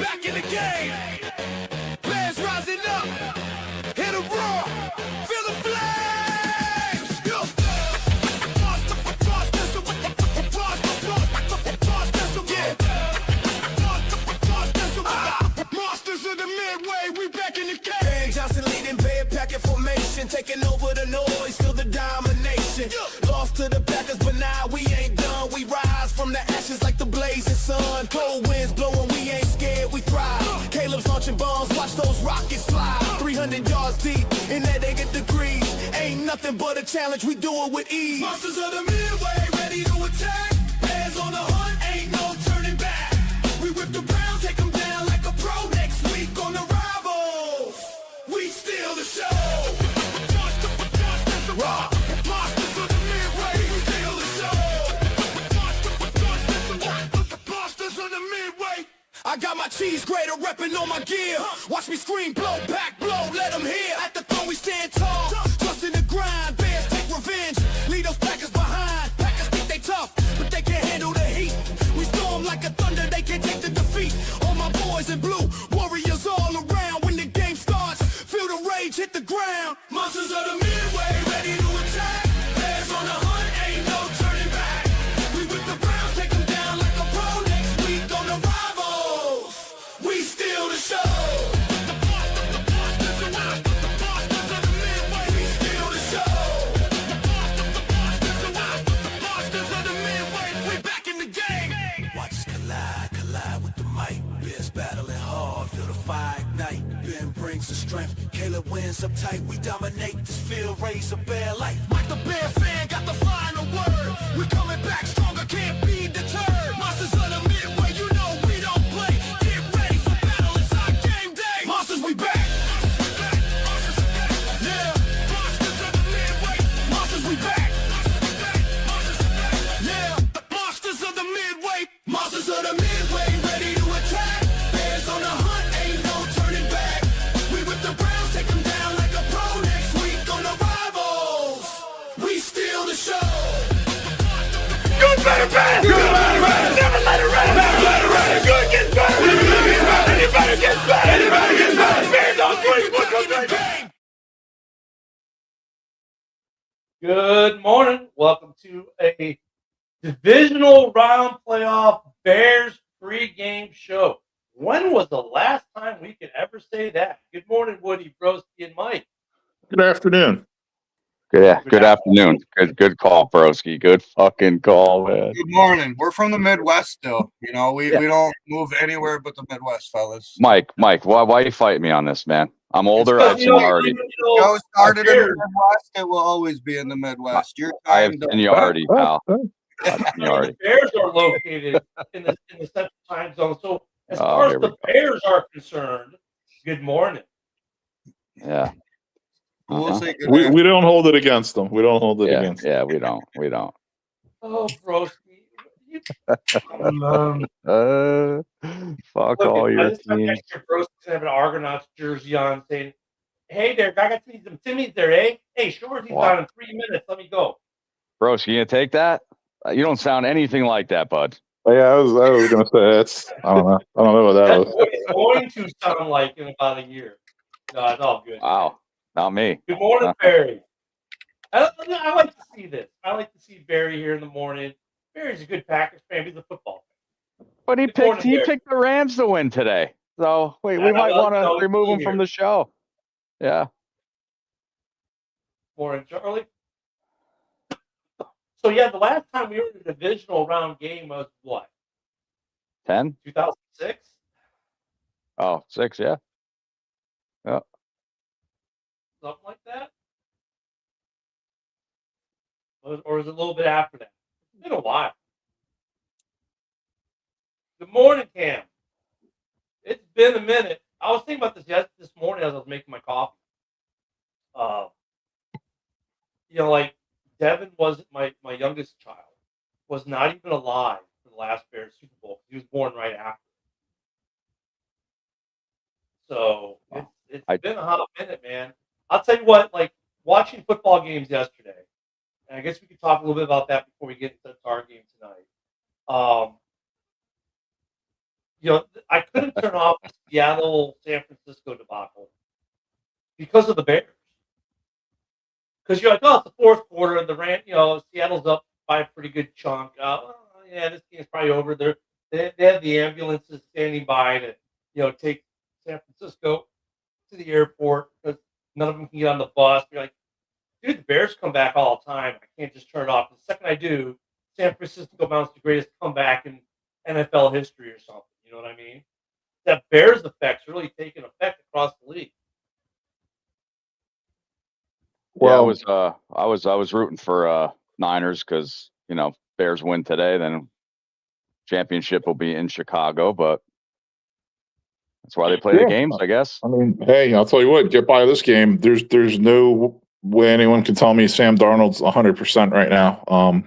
back in the game. Bears rising up. Hit a roar. Feel the flames. Yo. Monsters of the Midway, we back in the game. Van Johnson leading bed packet formation, taking over the noise, feel the domination. Lost to the Packers, but now we ain't done. We rise from the ashes like the blazing sun. Cold winds blowing, we ain't scared, we thrive. Caleb's launching bombs, watch those rockets fly. 300 yards deep, in that they get degrees. Ain't nothing but a challenge, we do it with ease. Monsters of the Midway, ready to attack. Bears on the hunt, ain't no turning back. We whip the Browns, take them down like a pro. Next week on the Rivals, we steal the show. Monsters of the Midway, we steal the show. Monsters of the Midway. I got my cheese grater reppin' on my gear. Watch me scream, blow, back, blow, let them hear. At the throne we stand tall, trust in the grind. Bears take revenge, leave those Packers behind. Packers think they tough, but they can't handle the heat. We storm like a thunder, they can't take the defeat. All my boys in blue, warriors all around. When the game starts, feel the rage hit the ground. Monsters of the Midway, ready to attack. Bears on the hunt, ain't no turning back. We whip the Browns, take them down like a pro. Next week on the Rivals, we steal the show. Battling hard, feel the fire ignite. Ben brings the strength, Caleb wins uptight. We dominate this field, raise a bear light. Mike the Bear fan got the final word. We're coming back stronger, can't be deterred. Monsters of the Midway, you know we don't play. Get ready for battle, it's our game day. Monsters, we back. Yeah, Monsters of the Midway. Monsters, we back. Yeah, Monsters of the Midway. Monsters of the Midway, ready to attack. On the hunt, ain't no turning back. We whip the Browns, take them down like a pro. Next week on the Rivals, we steal the show. Good, better, bad. Good, better, bad. Never let it rest. Never let it rest. Good gets better. Anybody gets better. Anybody gets better. Bears on three. Good morning. Welcome to a divisional round playoff Bears pregame show. When was the last time we could ever say that? Good morning, Woody, Broski, and Mike. Good afternoon. Good afternoon. Good call, Broski. Good fucking call, man. Good morning. We're from the Midwest still. You know, we don't move anywhere but the Midwest, fellas. Mike, why you fighting me on this, man? I'm older. I have seniority. Joe started in the Midwest. It will always be in the Midwest. I have seniority, pal. The Bears are located in the Central Time Zone, so as far as the Bears are concerned, good morning. Yeah. We'll say good we don't hold it against them. We don't hold it against them. Yeah, we don't. Oh, Broski. Fuck all your teams. Broski's have an Argonauts jersey on saying, hey there, I got to see some Timmy's there, eh? Hey, sure, he's on in 3 minutes. Let me go. Broski, you gonna take that? You don't sound anything like that, bud. Yeah, I was gonna say that's. I don't know what that That's was. what it's going to sound like in about a year. No, it's all good. Wow, not me. Good morning, Barry. I like to see this. I like to see Barry here in the morning. Barry's a good Packers fan. He's a football fan. But he picked the Rams to win today. So we might want to remove him from the show. Yeah. Morning, Charlie. So, yeah, the last time we were in a divisional round game was what? 10? 2006? Oh, 6, yeah. Yeah. Something like that? Or is it a little bit after that? It's been a while. Good morning, Cam. It's been a minute. I was thinking about this morning as I was making my coffee. Like, Devin was my youngest child, was not even alive for the last Bears Super Bowl. He was born right after. So it's been a hot minute, man. I'll tell you what, like watching football games yesterday, and I guess we could talk a little bit about that before we get into our game tonight. I couldn't turn off the Seattle San Francisco debacle because of the Bears. Because you're like, oh, it's the fourth quarter, and Seattle's up by a pretty good chunk. Yeah, this game's probably over. They have the ambulances standing by to, take San Francisco to the airport because none of them can get on the bus. You're like, dude, the Bears come back all the time. I can't just turn it off. The second I do, San Francisco mounts the greatest comeback in NFL history or something. You know what I mean? That Bears effect's really taking effect across the league. Well, I was rooting for Niners because Bears win today, then championship will be in Chicago, but that's why they play the games, I guess. I mean, hey, I'll tell you what, get by this game. There's no way anyone can tell me Sam Darnold's 100% right now.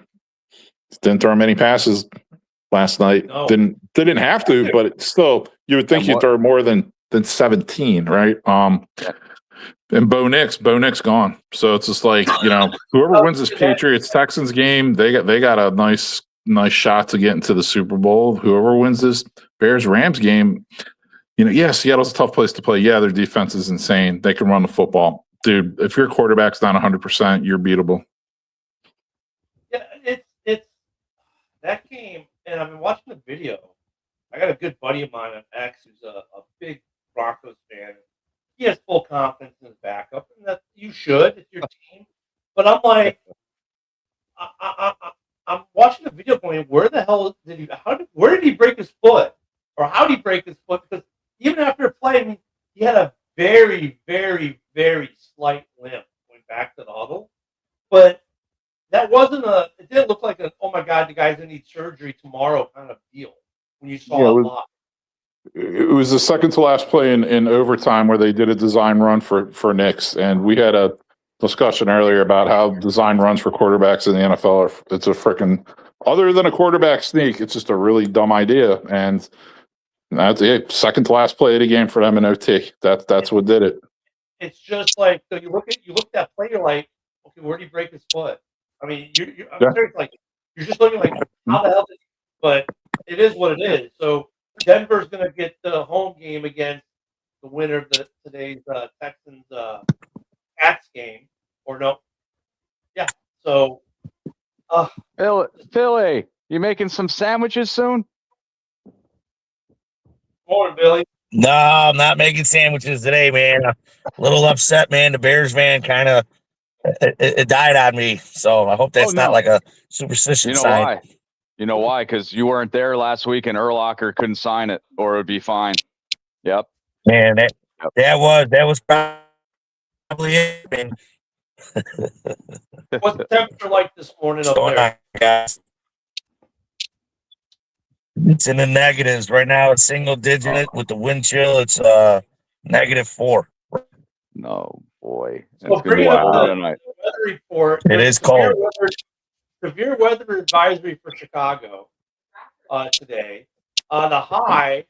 Didn't throw many passes last night. No. Didn't have to, but still, you would think he'd throw more than 17, right? And Bo Nix gone. So it's just like, whoever wins this Patriots Texans game, they got a nice shot to get into the Super Bowl. Whoever wins this Bears Rams game, Seattle's a tough place to play. Yeah, their defense is insane. They can run the football. Dude, if your quarterback's not 100%, you're beatable. Yeah, it's that game, and I've been watching the video. I got a good buddy of mine on X who's a big Broncos fan. He has full confidence in his backup, and that you should. It's your team. But I'm like, I'm watching the video going, where the hell where did he break his foot? Or how did he break his foot? Because even after playing, he had a very, very, very slight limp going back to the huddle. But that it didn't look like oh my God, the guy's going to need surgery tomorrow kind of deal when you saw it live. It was the second to last play in overtime where they did a design run for Knicks, and we had a discussion earlier about how design runs for quarterbacks in the NFL it's a freaking, other than a quarterback sneak, it's just a really dumb idea. And that's it. Second to last play of the game for them in OT. That's what did it. It's just like, so you look at that play, you're like, okay, where did he break his foot? I mean, I'm serious, like you're just looking like, how the hell did he? But it is what it is. So Denver's going to get the home game against the winner of today's Texans Cats game, or no? Yeah. So, Philly, you making some sandwiches soon? Morning, Billy. No, I'm not making sandwiches today, man. A little upset, man. The Bears, man, kind of it died on me. So I hope that's not like a superstition sign. Why? You know why? Because you weren't there last week, and Urlacher couldn't sign it, or it would be fine. Yep. Man, that was probably it, man. What's the temperature like this morning up there? Guys? It's in the negatives right now. It's single digit with the wind chill. It's -4. No, boy. So bringing up the tonight. weather report. It is cold. Severe weather advisory for Chicago today. The high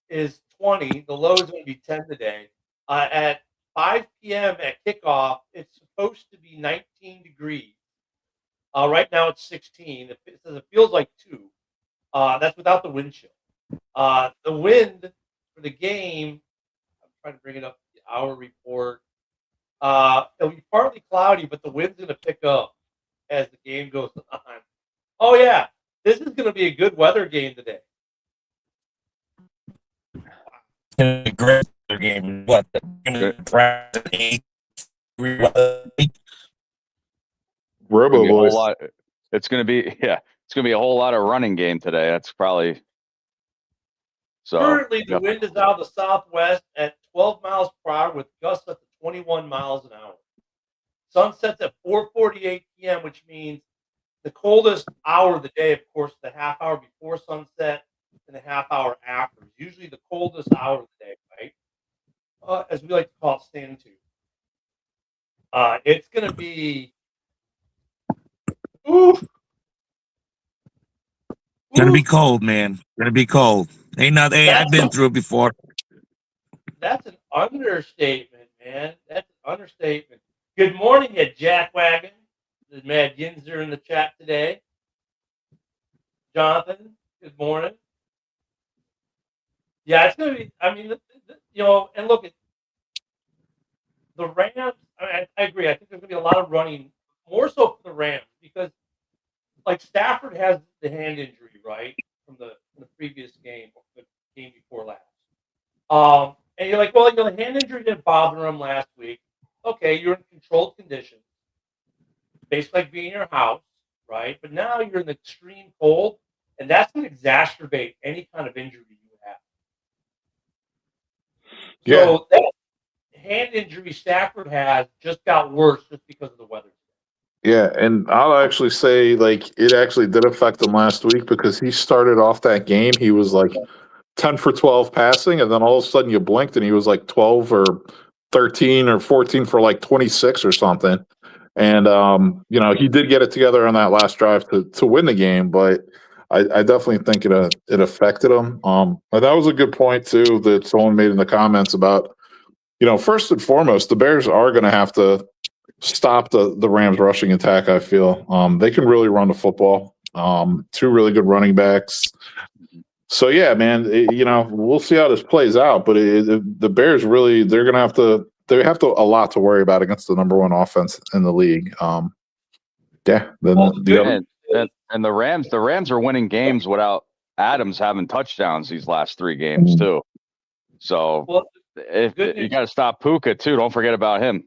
is 20. The low is going to be 10 today. At 5 p.m. at kickoff, it's supposed to be 19 degrees. Right now it's 16. It says it feels like 2. That's without the wind chill. The wind for the game, I'm trying to bring it up, the hour report. It'll be partly cloudy, but the wind's going to pick up as the game goes on. Oh, yeah. This is going to be a good weather game today. A great game. What? Robo Boys. It's going to be a whole lot of running game today. That's probably so. Currently, the wind is out of the southwest at 12 miles per hour with gusts up to 21 miles an hour. Sunsets at 4:48 p.m., which means the coldest hour of the day, of course, the half hour before sunset and the half hour after. It's usually the coldest hour of the day, right? As we like to call it, stand to. It's going to be. Oof. Gonna be cold, man. Gonna be cold. I've been through it before. That's an understatement, man. That's an understatement. Good morning, you jackwagon. There's Mad Yinzer in the chat today. Jonathan, good morning. Yeah, it's going to be. I mean, you know, and look at the Rams. I agree. I think there's going to be a lot of running, more so for the Rams, because like Stafford has the hand injury, right, from the previous game, the game before last. And you're like, well, you know, the hand injury didn't bother him last week. Okay, you're in controlled conditions, basically like being in your house, right? But now you're in the extreme cold, and that's going to exacerbate any kind of injury you have. Yeah. So that hand injury Stafford has just got worse just because of the weather. Yeah, and I'll actually say, like, it actually did affect him last week because he started off that game. He was like 10 for 12 passing, and then all of a sudden you blinked and he was like 12 or 13 or 14 for like 26 or something. And, you know, he did get it together on that last drive to win the game, but I definitely think it affected him. But that was a good point, too, that someone made in the comments about, you know, first and foremost, the Bears are going to have to stop the Rams rushing attack. I feel they can really run the football. Two really good running backs. So yeah, man, you know, we'll see how this plays out. But the Bears really, they have a lot to worry about against the number one offense in the league. Yeah, and the Rams are winning games without Adams having touchdowns these last 3 games too. So if you got to stop Puka too, don't forget about him.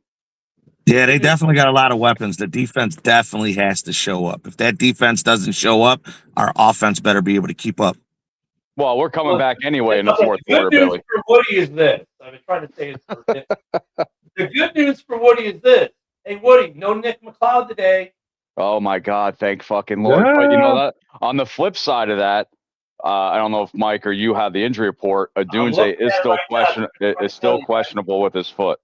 Yeah, they definitely got a lot of weapons. The defense definitely has to show up. If that defense doesn't show up, our offense better be able to keep up. Well, we're coming back anyway in the fourth quarter, Billy. Billy. For Woody is this. I've been trying to say this for the good news for Woody is this. Hey, Woody, no Nick McLeod today. Oh my God, thank fucking Lord! Yeah. But you know that on the flip side of that, I don't know if Mike or you have the injury report. Adunze is still questionable with his foot.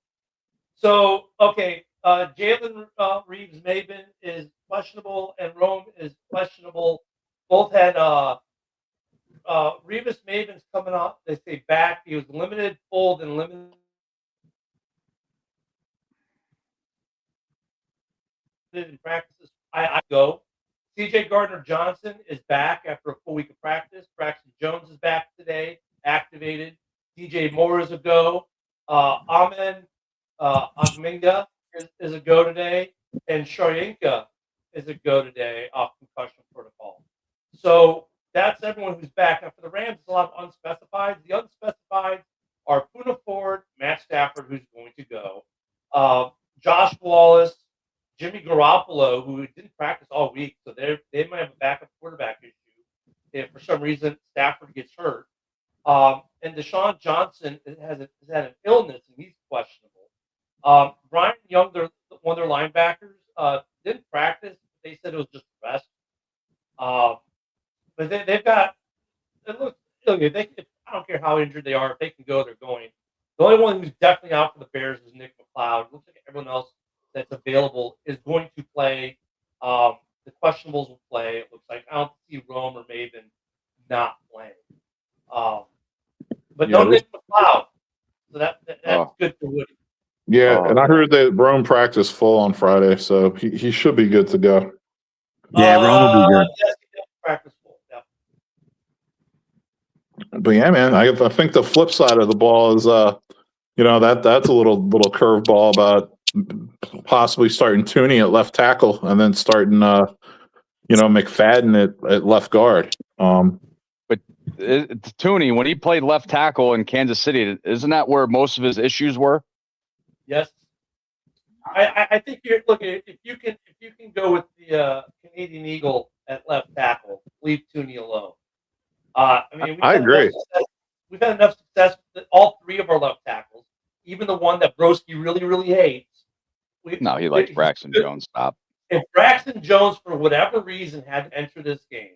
So okay, Jalen Reeves Maben is questionable, and Rome is questionable. Both had Reeves Maben's coming off. They say back. He was limited, full, and limited in practices. I go. CJ Gardner-Johnson is back after a full week of practice. Braxton Jones is back today, activated. DJ Moore is a go. Amen Agminga is a go today. And Sharyinka is a go today off concussion protocol. So that's everyone who's back. Now for the Rams, it's a lot of unspecified. The unspecified are Poona Ford, Matt Stafford, who's going to go. Josh Wallace, Jimmy Garoppolo, who didn't practice all week, so they might have a backup quarterback issue if for some reason Stafford gets hurt. And Deshaun Johnson has had an illness, and he's questionable. Brian Young, one of their linebackers, didn't practice. They said it was just rest. But they've got – I don't care how injured they are. If they can go, they're going. The only one who's definitely out for the Bears is Nick McLeod. Looks like everyone else that's available is going to play. The questionables will play. It looks like I don't see Rome or Maven not playing. But no Nick McLeod. So that's good for Woody. Yeah, and I heard that Rome practiced full on Friday, so he should be good to go. Yeah, Rome will be good. Yes, he did practice full. Yeah. But yeah, man, I think the flip side of the ball is, you know, that's a little curveball about possibly starting Tooney at left tackle and then starting, you know, McFadden at left guard. But Tooney, when he played left tackle in Kansas City, isn't that where most of his issues were? Yes. I think you're looking if you can go with the Canadian Eagle at left tackle, leave Tooney alone. I mean, I agree. We've had enough success with all 3 of our left tackles, even the one that Broski really, really hates. No, he likes Braxton Jones. Stop. If Braxton Jones, for whatever reason, had to enter this game,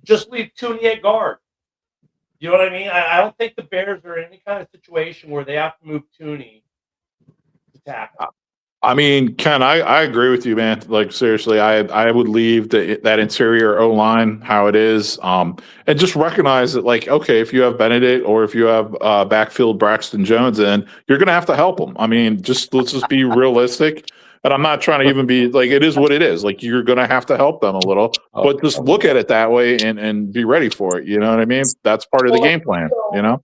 just leave Tooney at guard. You know what I mean? I don't think the Bears are in any kind of situation where they have to move Tooney to tackle. I mean, Ken, I agree with you, man. Like seriously, I would leave that interior O-line how it is, and just recognize that, like, okay, if you have Benedict or if you have backfield Braxton Jones in, you're going to have to help them. I mean, let's just be realistic. And I'm not trying to even be like, it is what it is. Like, you're going to have to help them a little, but just look at it that way and be ready for it. You know what I mean? That's part of the game plan, you know?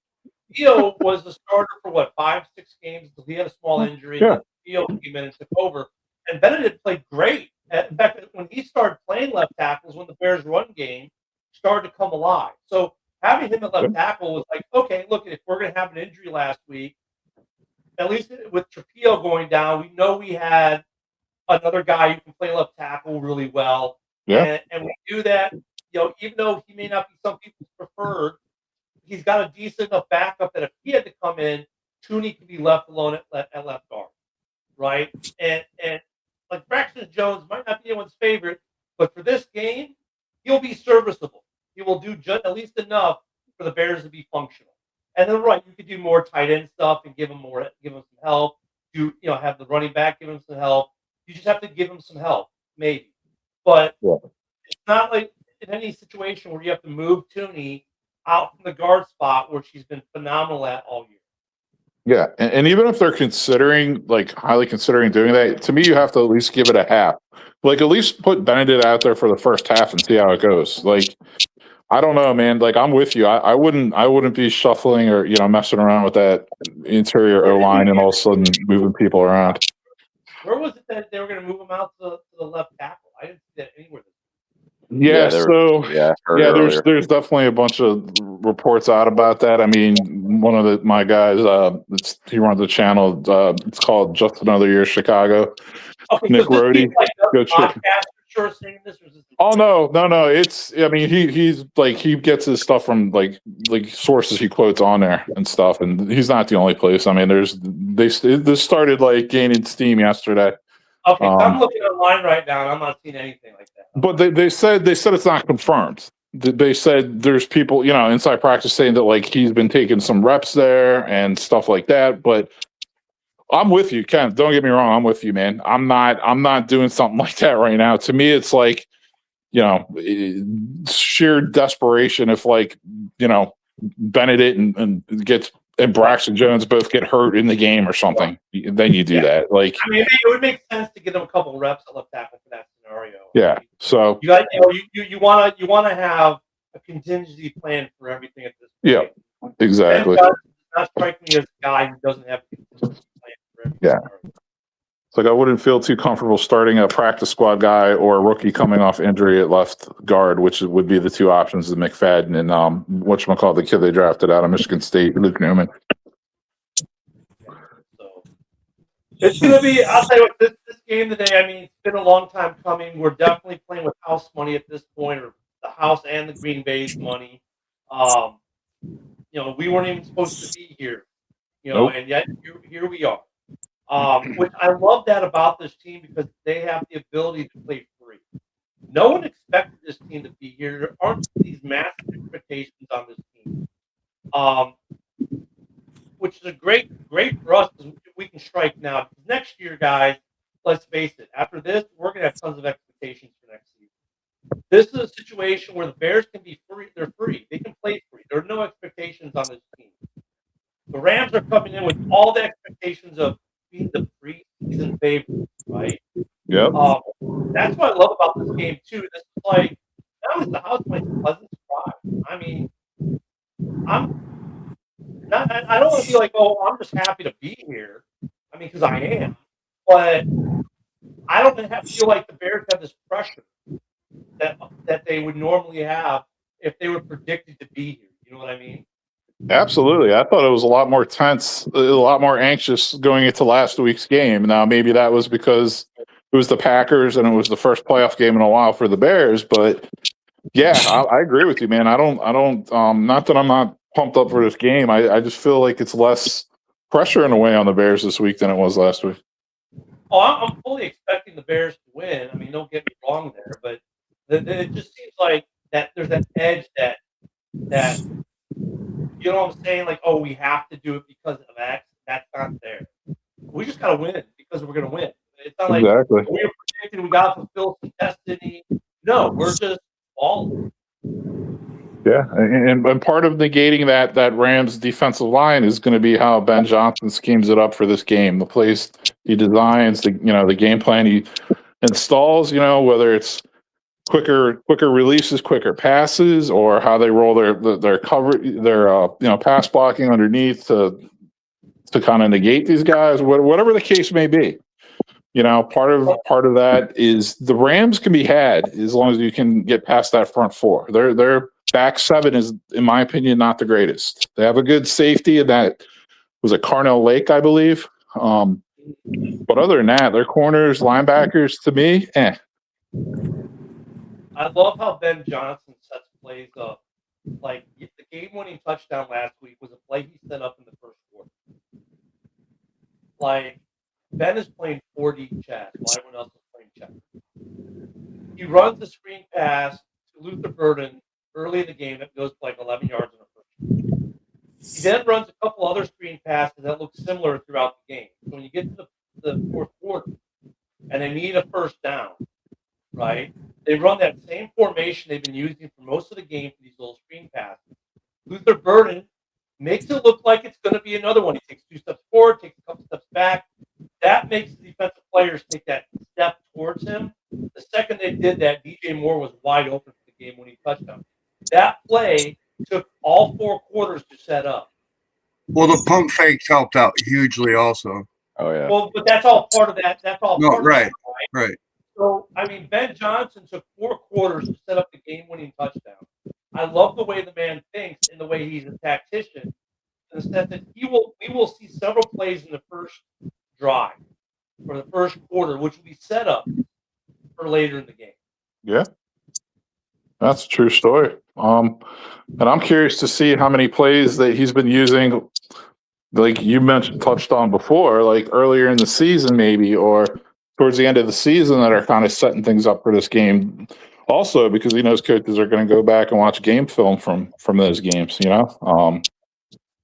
Trujillo was the starter for what 5-6 games until he had a small injury. Yeah. And Trujillo came in and took over, and Benedict played great. In fact, when he started playing left tackles, when the Bears' run game started to come alive, so having him at left tackle was like, okay, look, if we're going to have an injury last week, at least with Trujillo going down, we know we had another guy who can play left tackle really well. Yeah. And we do that, even though he may not be some people's preferred, he's got a decent enough backup that if he had to come in, Tooney could be left alone at left guard, right? And like Braxton Jones might not be anyone's favorite, but for this game, he'll be serviceable. He will do just at least enough for the Bears to be functional. And then, right, you could do more tight end stuff and give him some help. Have the running back give him some help. You just have to give him some help, maybe. But it's not like in any situation where you have to move Tooney out from the guard spot where she's been phenomenal at all year. Yeah, and even if they're highly considering doing that, to me, you have to at least give it a half. Like, at least put Benedict out there for the first half and see how it goes. Like, I don't know, man. Like, I'm with you. I wouldn't be shuffling or messing around with that interior O line and all of a sudden moving people around. Where was it that they were going to move him out to the left tackle? I didn't see that anywhere. There's definitely a bunch of reports out about that. I mean, one of my guys, he runs a channel. It's called Just Another Year Chicago. Okay, Nick Rohde. Oh no! It's he's like he gets his stuff from like sources he quotes on there and stuff, and he's not the only place. I mean, this started like gaining steam yesterday. Okay, I'm looking online right now, and I'm not seeing anything like that. But they said it's not confirmed. They said there's people, inside practice saying that like he's been taking some reps there and stuff like that. But I'm with you, Ken. Don't get me wrong. I'm with you, man. I'm not doing something like that right now. To me, it's like, sheer desperation. If Benedict and Braxton Jones both get hurt in the game or something, then you do that. Like, I mean, it would make sense to give them a couple reps at left tackle for that scenario. Yeah. So you got you want to have a contingency plan for everything at this point. Yeah, exactly. And not strike me as a guy who doesn't have a contingency plan for everything. Yeah. It's like I wouldn't feel too comfortable starting a practice squad guy or a rookie coming off injury at left guard, which would be the two options of McFadden and whatchamacallit, the kid they drafted out of Michigan State, Luke Newman. So it's going to be, I'll tell you what, this game today, I mean, it's been a long time coming. We're definitely playing with house money at this point, or the house and the Green Bay's money. We weren't even supposed to be here, Nope. And yet here we are. Which I love that about this team because they have the ability to play free. No one expected this team to be here. There aren't these massive expectations on this team, which is a great for us because we can strike now. Next year, guys, let's face it. After this, we're going to have tons of expectations for next season. This is a situation where the Bears can be free. They're free. They can play free. There are no expectations on this team. The Rams are coming in with all the expectations of being the preseason favorite, right? Yep. That's what I love about this game too. This is like now the house might be a pleasant surprise. I mean, I don't want to be like, oh, I'm just happy to be here. I mean, because I am, but I don't feel like the Bears have this pressure that they would normally have if they were predicted to be here. You know what I mean? Absolutely. I thought it was a lot more tense, a lot more anxious going into last week's game. Now, maybe that was because it was the Packers and it was the first playoff game in a while for the Bears. But yeah, I agree with you, man. I don't, not that I'm not pumped up for this game. I just feel like it's less pressure in a way on the Bears this week than it was last week. Oh, I'm fully expecting the Bears to win. I mean, don't get me wrong there, but it just seems like that there's that edge that you know what I'm saying? Like, oh, we have to do it because of X. That's not there. We just got to win because we're going to win. It's not like we were predicting we got to fulfill some destiny. No, we're just all. Yeah, and part of negating that Rams defensive line is going to be how Ben Johnson schemes it up for this game. The plays he designs, the game plan he installs. Whether it's quicker releases, quicker passes, or how they roll their cover, their pass blocking underneath to kind of negate these guys, whatever the case may be. Part of that is the Rams can be had as long as you can get past that front four. Their back seven is, in my opinion, not the greatest. They have a good safety, and that was a Carnell Lake, I believe. But other than that, their corners, linebackers, to me, I love how Ben Johnson sets plays up. Like the game-winning touchdown last week was a play he set up in the first quarter. Like Ben is playing 4D chess while everyone else is playing check. He runs the screen pass to Luther Burden early in the game that goes for like 11 yards in the first. He then runs a couple other screen passes that look similar throughout the game. So when you get to the fourth quarter and they need a first down, right? They run that same formation they've been using for most of the game for these little screen passes. Luther Burden makes it look like it's going to be another one. He takes 2 steps forward, takes a couple steps back. That makes the defensive players take that step towards him. The second they did that, DJ Moore was wide open for the game-winning touchdown. That play took all 4 quarters to set up. Well, the pump fakes helped out hugely also. Oh, yeah. Well, but that's all part of that. That's all part of that, right. So, Ben Johnson took 4 quarters to set up the game-winning touchdown. I love the way the man thinks and the way he's a tactician, in the sense that we will see several plays in the first drive or the first quarter, which will be set up for later in the game. Yeah, that's a true story. And I'm curious to see how many plays that he's been using, like you touched on before, like earlier in the season maybe, or towards the end of the season, that are kind of setting things up for this game. Also, because he knows coaches are going to go back and watch game film from those games,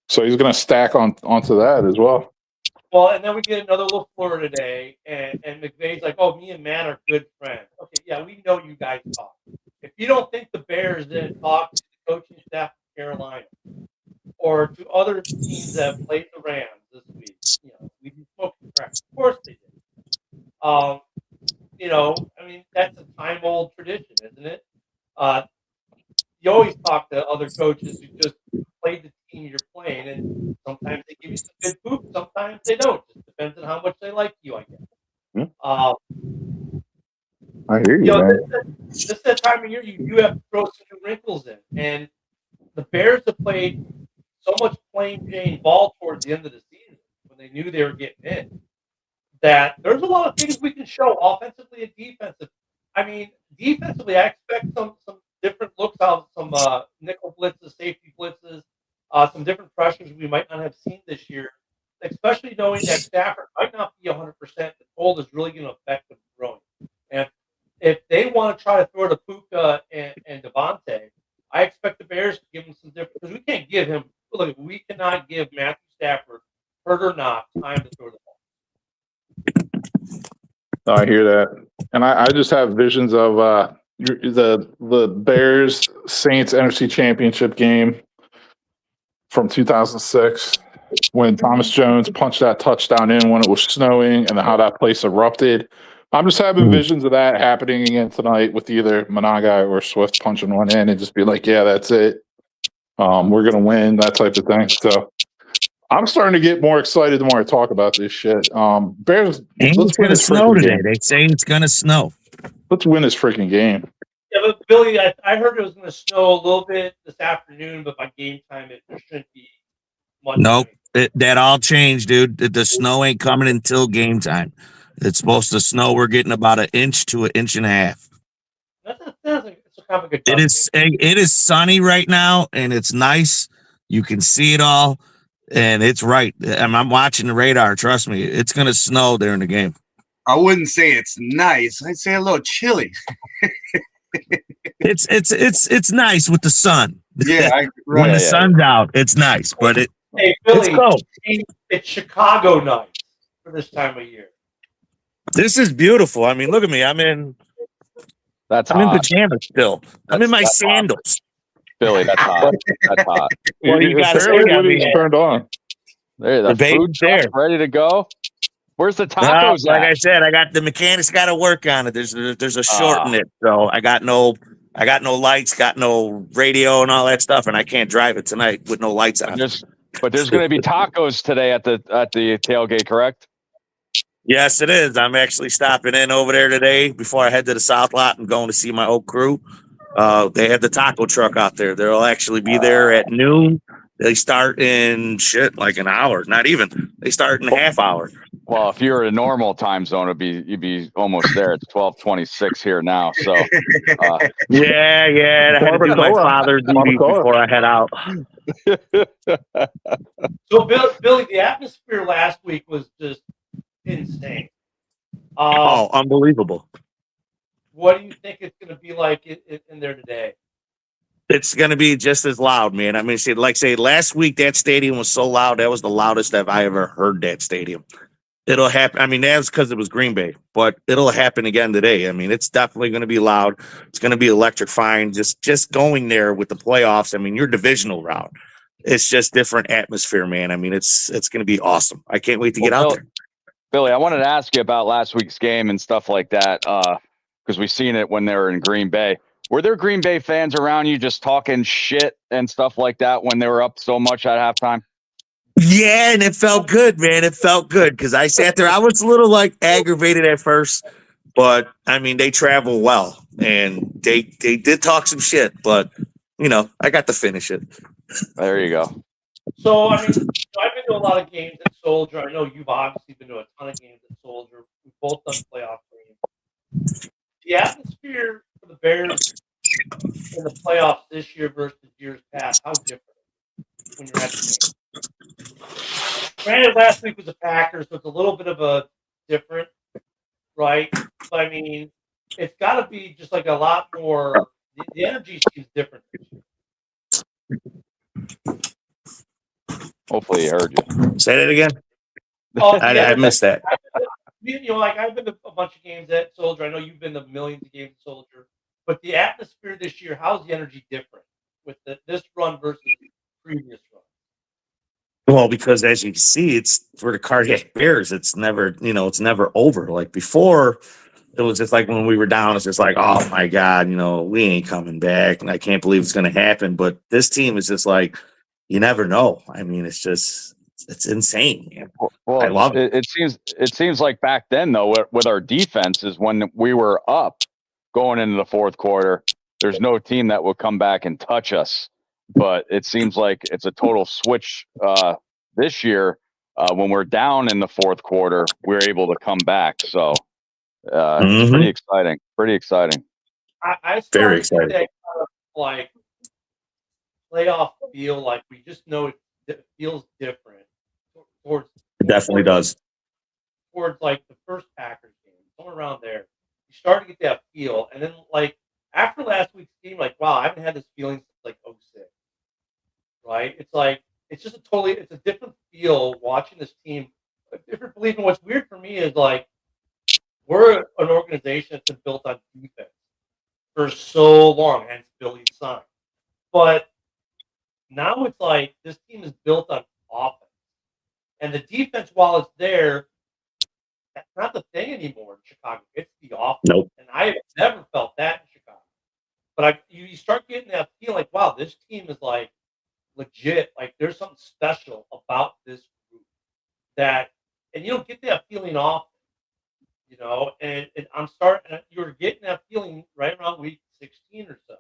so he's going to stack onto that as well. Well, and then we get another LaFleur today, and McVay's like, "Oh, me and Matt are good friends." Okay, yeah, we know you guys talk. If you don't think the Bears didn't talk to the coaching staff of Carolina or to other teams that played the Rams this week, we'd be smoking crack. Of course they did. That's a time-old tradition, isn't it? You always talk to other coaches who just played the team you're playing, and sometimes they give you some good poop, sometimes they don't. Just depends on how much they like you, I guess. I hear you, man. This is that time of year you do have to throw some new wrinkles in, and the Bears have played so much plain Jane ball towards the end of the season when they knew they were getting in, that there's a lot of things we can show offensively and defensively. Defensively, I expect some different looks out, some nickel blitzes, safety blitzes, some different pressures we might not have seen this year, especially knowing that Stafford might not be 100%. The cold is really going to affect them throwing. And if they want to try to throw to Puka and Devontae, I expect the Bears to give him some different, because we can't give him, we cannot give Matthew Stafford, hurt or not, time to throw the ball. I hear that, and I just have visions of the Bears Saints NFC Championship game from 2006 when Thomas Jones punched that touchdown in when it was snowing, and how that place erupted. I'm just having visions of that happening again tonight with either Monagai or Swift punching one in and just be like, yeah, that's it. We're gonna win, that type of thing. So I'm starting to get more excited the more I talk about this shit. Bears, it's going to snow today. Game. They say it's going to snow. Let's win this freaking game. Yeah, but Billy, I heard it was going to snow a little bit this afternoon, but by game time, it shouldn't be much. Nope. That all changed, dude. The snow ain't coming until game time. It's supposed to snow. We're getting about 1 inch to 1.5 inches. It's kind of a good it is sunny right now, and it's nice. You can see it all. And it's right. I'm watching the radar. Trust me, it's going to snow during the game. I wouldn't say it's nice. I'd say a little chilly. It's nice with the sun. Yeah, when the sun's out, it's nice. But hey Billy, it's Chicago nice for this time of year. This is beautiful. I mean, look at me. I'm in pajamas still. I'm in my sandals. Hot. Billy, that's hot. That's hot. Well, you got to say, turned on. There, the food's ready to go. Where's the tacos like at? I said, I got the mechanics got to work on it. There's a short in it, so I got no lights, got no radio, and all that stuff, and I can't drive it tonight with no lights on. But there's going to be tacos today at the tailgate, correct? Yes, it is. I'm actually stopping in over there today before I head to the South Lot and going to see my old crew. They have the taco truck out there. They'll actually be there at noon. They start in like an hour, not even. They start in a half hour. Well, if you're in a normal time zone, you'd be almost there. It's 12:26 here now. So yeah, I had to do my father duty before I head out. So Billy, the atmosphere last week was just insane. Unbelievable. What do you think it's going to be like in there today? It's going to be just as loud, man. I mean, last week that stadium was so loud. That was the loudest I ever heard that stadium. It'll happen. I mean, that's because it was Green Bay, but it'll happen again today. I mean, it's definitely going to be loud. It's going to be electrifying. Just going there with the playoffs. I mean, your divisional round. It's just different atmosphere, man. I mean, it's going to be awesome. I can't wait to get out there. Billy, I wanted to ask you about last week's game and stuff like that because we've seen it when they were in Green Bay. Were there Green Bay fans around you just talking shit and stuff like that when they were up so much at halftime? Yeah, and it felt good, man. It felt good because I sat there. I was a little aggravated at first, but I mean, they travel well and they did talk some shit, but I got to finish it. There you go. So, I mean, I've been to a lot of games at Soldier. I know you've obviously been to a ton of games at Soldier. We've both done playoff games. The atmosphere for the Bears in the playoffs this year versus years past, how different when you're at the game? Granted, last week was the Packers, so it's a little bit of a different, right? But I mean, it's got to be just like a lot more. The energy seems different this year. Hopefully, he heard you. Say that again. Oh, I missed that. I've been to a bunch of games at Soldier. I know you've been to millions of games at Soldier. But the atmosphere this year, how's the energy different with this run versus the previous run? Well, because as you can see, it's for the Cardiac Bears. It's never, it's never over. Like before, it was just like when we were down, it's just like, oh my God, we ain't coming back. And I can't believe it's going to happen. But this team is just like, you never know. I mean, it's insane, man. Well, I love it. It seems like back then, though, with our defenses, when we were up going into the fourth quarter, there's no team that would come back and touch us. But it seems like it's a total switch this year. When we're down in the fourth quarter, we're able to come back. So it's pretty exciting. Pretty exciting. I very exciting. That kind of like playoff feel like we just know it feels different towards. It definitely does. Towards like the first Packers game, somewhere around there, you start to get that feel, and then like after last week's game, like wow, I haven't had this feeling since like 06. Right? It's like it's just it's a different feel watching this team, a different belief. And what's weird for me is like we're an organization that's been built on defense for so long, hence Billy's sign. But now it's like this team is built on offense. And the defense, while it's there, that's not the thing anymore in Chicago. It's the offense. Nope. And I have never felt that in Chicago. But you start getting that feel like, wow, this team is like legit. Like there's something special about this group that, and you don't get that feeling often, and I'm starting, you're getting that feeling right around week 16 or so.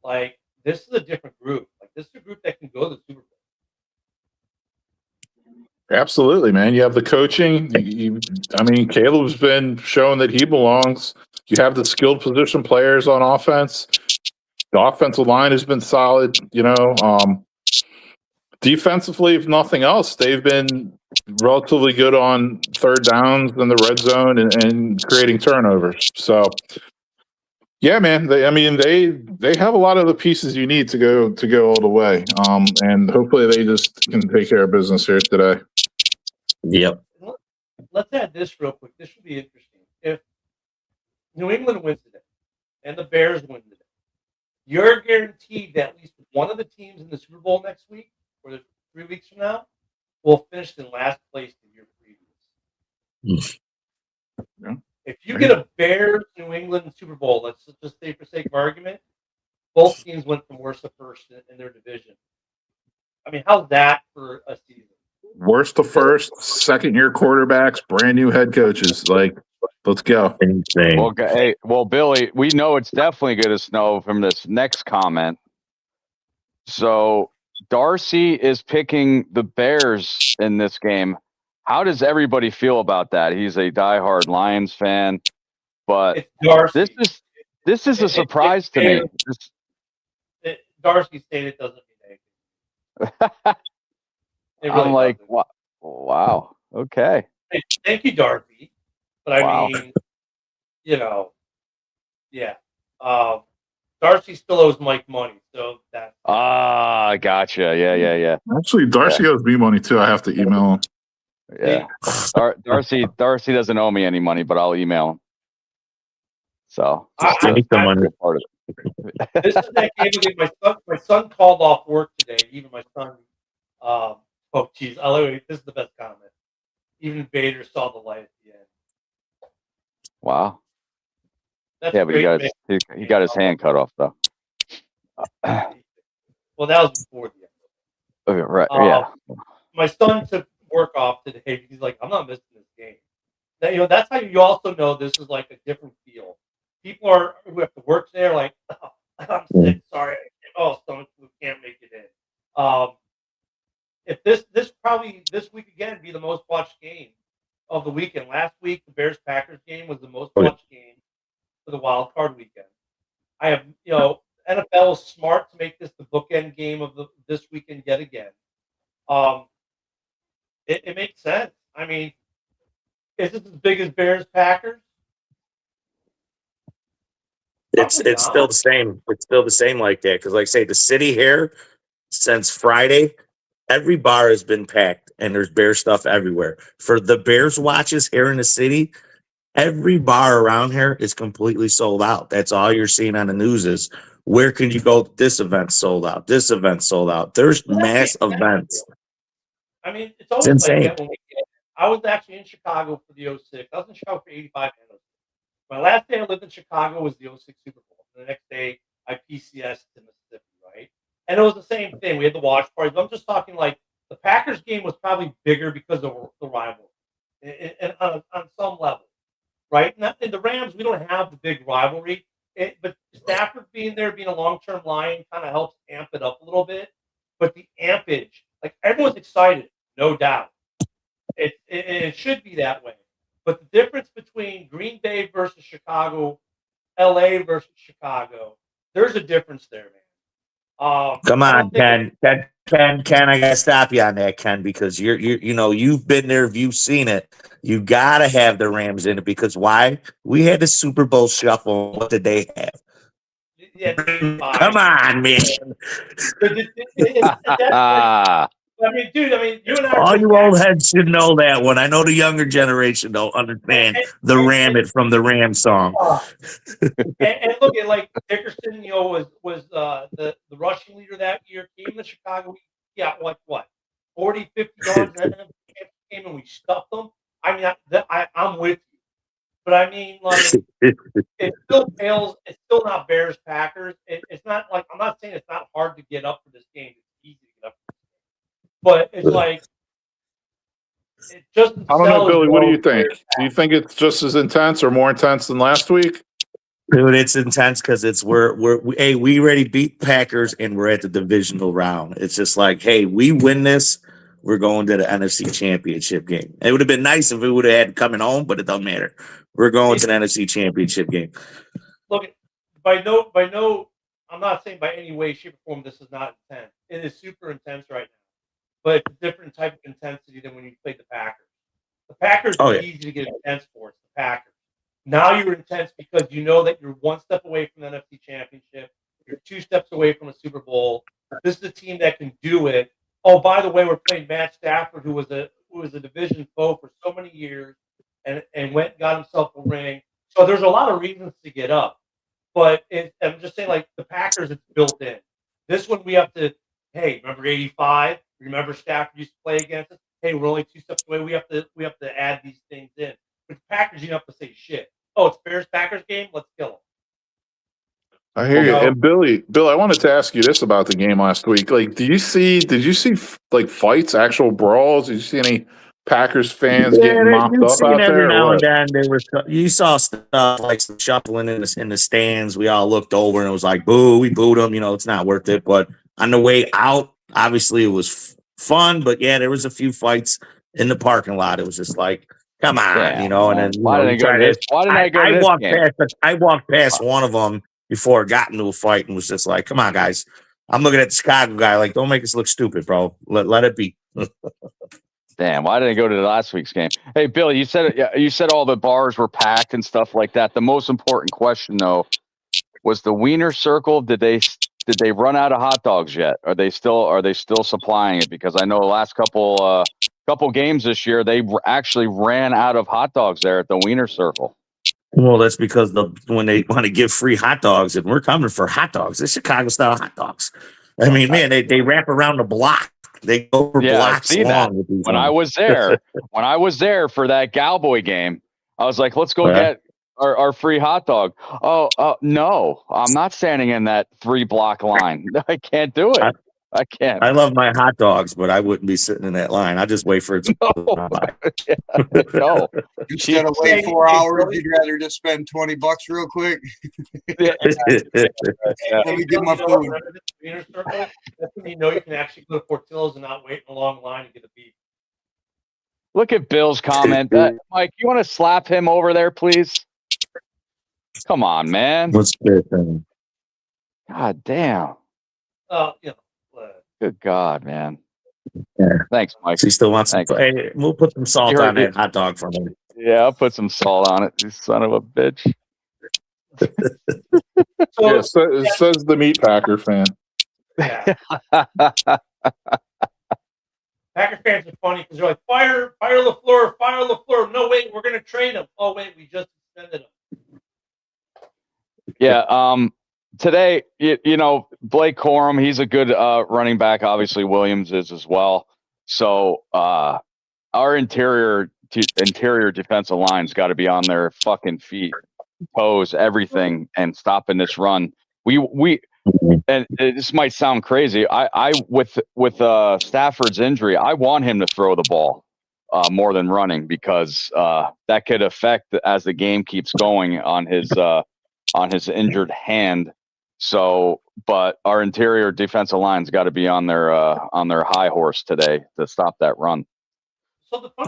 Like this is a different group. Like this is a group that can go to the Super Bowl. Absolutely, man. You have the coaching. I mean, Caleb's been showing that he belongs. You have the skilled position players on offense. The offensive line has been solid. Defensively, if nothing else, they've been relatively good on third downs in the red zone and creating turnovers. So, yeah, man. They have a lot of the pieces you need to go all the way. And hopefully they just can take care of business here today. Yep. Let's add this real quick. This should be interesting. If New England wins today and the Bears win today, you're guaranteed that at least one of the teams in the Super Bowl next week or 3 weeks from now will finish in last place the year previous. If you get a Bears New England Super Bowl, let's just say for sake of argument, both teams went from worst to first in their division. I mean, how's that for a season? Worst to first, second-year quarterbacks, brand new head coaches. Like, let's go. Well, hey, Billy, we know it's definitely going to snow from this next comment. So Darcy is picking the Bears in this game. How does everybody feel about that? He's a diehard Lions fan, but this is a surprise to me. Darcy stated doesn't mean anything. Really I'm like, wow, okay. Hey, thank you, Darcy. But I mean, yeah. Darcy still owes Mike money, so that. Gotcha. Yeah. Actually, Darcy owes me money too. I have to email him. Yeah, Darcy doesn't owe me any money, but I'll email him. So take the money. Part of it. This is that game again. My son called off work today. Even my son. Oh, geez. This is the best comment. Even Bader saw the light at the end. Wow. That's but he got his hand cut off though. Well, that was before the end. Okay, right. Yeah. My son took work off today. He's like, I'm not missing this game. That's how you also know this is like a different feel. People who have to work there, like, oh, I'm sick. Sorry. Oh, stomach flu, can't make it in. If this probably this week again be the most watched game of the weekend. Last week, the Bears-Packers game was the most watched game for the wild card weekend. I have, NFL is smart to make this the bookend game of this weekend yet again. It makes sense. I mean, is it as big as Bears-Packers? It's still the same. It's still the same like that because, like I say, the city here since Friday. Every bar has been packed, and there's Bear stuff everywhere. For the Bears watches here in the city, every bar around here is completely sold out. That's all you're seeing on the news is where can you go? This event sold out. This event sold out. There's mass events. I mean, it's always insane. Like that when I was actually in Chicago for the 06. I was in Chicago for 85 and 06. My last day I lived in Chicago was the 06 Super Bowl. And the next day I PCS'd to Mississippi, right? And it was the same thing. We had the watch parties. But I'm just talking like the Packers game was probably bigger because of the rivalry and on some level, right? And the Rams, we don't have the big rivalry. But Stafford being there, being a long-term Lion, kind of helps amp it up a little bit. But the ampage, like everyone's excited, no doubt. It should be that way. But the difference between Green Bay versus Chicago, LA versus Chicago, there's a difference there, man. Come on, Ken. Ken, I gotta stop you on that, Ken, because you've been there, you've seen it. You gotta have the Rams in it because why? We had the Super Bowl shuffle. What did they have? Yeah, come on, man. I mean, dude, you and I. All you old heads should know that one. I know the younger generation don't understand the Ram it from the Ram song. And look at like Dickerson, was the rushing leader that year. Came to Chicago, got what 40, 50 yards, and then came and we stuffed them. I mean, I'm with you, but I mean, like, it still fails. It's still not Bears Packers. It's not like I'm not saying it's not hard to get up for this game. It's easy to get up for this game. But it's like it just. I don't know, Billy. What do you think? Do you think it's just as intense or more intense than last week? Dude, it's intense because we already beat Packers and we're at the divisional round. It's just like, hey, we win this, we're going to the NFC Championship game. It would have been nice if we would have had coming home, but it doesn't matter. We're going to the NFC Championship game. Look, by no, I'm not saying by any way, shape, or form this is not intense. It is super intense right now. But it's a different type of intensity than when you played the Packers. The Packers are easy to get intense for. It's the Packers. Now you're intense because you know that you're one step away from the NFC Championship. You're 2 steps away from a Super Bowl. This is a team that can do it. Oh, by the way, we're playing Matt Stafford, who was a division foe for so many years, and went and got himself a ring. So there's a lot of reasons to get up. But I'm just saying, like the Packers, it's built in. This one we have to. Hey, remember '85? Remember Stafford used to play against us? hey, we're only 2 steps away. We have to add these things in. But the Packers, you don't have to say shit. Oh, it's Bears-Packers game. Let's kill them. I hear you. And Bill, I wanted to ask you this about the game last week. Like, did you see like fights, actual brawls? Did you see any Packers fans getting mopped you've up seen out every there or now and what? then you saw stuff like some shuffling in the stands. We all looked over and it was like, boo, we booed them. It's not worth it. But on the way out, obviously it was fun. But yeah, there was a few fights in the parking lot. It was just like, come on, Damn, and then why didn't I go to this? Why didn't I go to this game? I walked past one of them before it got into a fight and was just like, come on, guys. I'm looking at the Chicago guy like, don't make us look stupid, bro. Let it be. Damn, why didn't I go to last week's game? Hey, Bill, you said all the bars were packed and stuff like that. The most important question, though, was the Wiener Circle. Did they run out of hot dogs yet? Are they still supplying it? Because I know the last couple games this year, they actually ran out of hot dogs there at the Wiener Circle. Well, that's because when they want to give free hot dogs, and we're coming for hot dogs, they're Chicago style hot dogs. I mean, man, they wrap around the block. They go for blocks long with these when I was there for that Cowboy game, I was like, let's go get our free hot dog. Oh, no, I'm not standing in that 3-block line. I can't do it. I can't. I love my hot dogs, but I wouldn't be sitting in that line. I just wait for it to go by. No. Instead of wait 4 hours, you'd rather just spend $20 real quick. Yeah. Let me get my food. That's when you can actually go to Portillo's and not wait in a long line to get a beef. Look at Bill's comment. Mike, you want to slap him over there, please? Come on, man. What's good thing? God damn. Good God, man. Yeah. Thanks, Mike. She still wants some. Hey, we'll put some salt on that hot dog for me. Yeah, I'll put some salt on it, you son of a bitch. It says the meat packer fan. Yeah. Packer fans are funny because they're like, fire LaFleur. No, wait, we're going to trade him. Oh, wait, we just extended him. Yeah, today, Blake Corum, he's a good running back. Obviously, Williams is as well. So our interior defensive line's got to be on their fucking feet, toes, everything, and stopping this run. And this might sound crazy. I with Stafford's injury, I want him to throw the ball more than running because that could affect as the game keeps going on his injured hand. So, but our interior defensive line's got to be on their high horse today to stop that run.